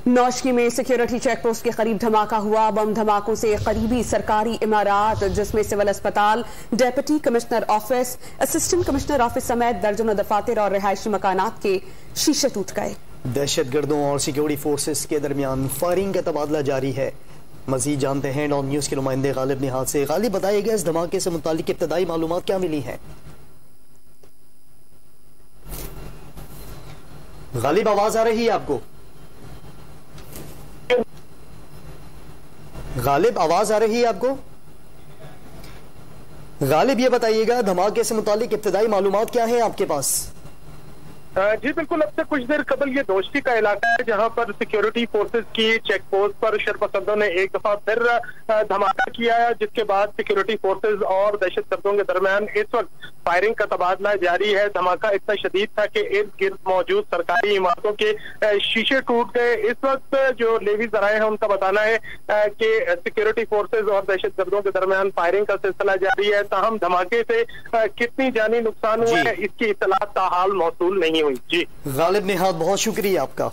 नौशकी में security check post के करीब धमाका हुआ। बम धमाकों से करीबी सरकारी इमारत जिसमें सिविल अस्पताल, deputy commissioner office, assistant commissioner office समेत दर्जनों दफातर और रिहायशी मकानात के शीशे टूट गए। दहशतगर्दों और सिक्योरिटी फोर्सेस के दरमियान फायरिंग का तबादला जारी है। मजीद जानते हैं डॉन न्यूज के नुमाइंदे गालिब निहाल से। गालिब, बताइएगा इस धमाके से मुतालिक इब्तदाई मालूमात क्या मिली है? गालिब, आवाज आ रही है आपको? गालिब, आवाज आ रही है आपको? गालिब, ये बताइएगा धमाके से मुतालिक इब्तदाई मालूमात क्या है आपके पास? जी बिल्कुल, अब से कुछ देर कबल ये दोस्ती का इलाका है जहां पर सिक्योरिटी फोर्सेस की चेक पोस्ट पर शरपसंदों ने एक दफा फिर धमाका किया है, जिसके बाद सिक्योरिटी फोर्सेस और दहशतगर्दों के दरमियान इस वक्त फायरिंग का तबादला जारी है। धमाका इतना शदीद था कि इर्द गिर्द मौजूद सरकारी इमारतों के शीशे टूट गए। इस वक्त जो लेवी जराए हैं उनका बताना है कि सिक्योरिटी फोर्सेस और दहशतगर्दों के दरमियान फायरिंग का सिलसिला जारी है। ताहम धमाके से कितनी जानी नुकसान हुआ है इसकी इत्तला ताहाल मौसूल नहीं हुई। जी गालिब निहाल, बहुत शुक्रिया आपका।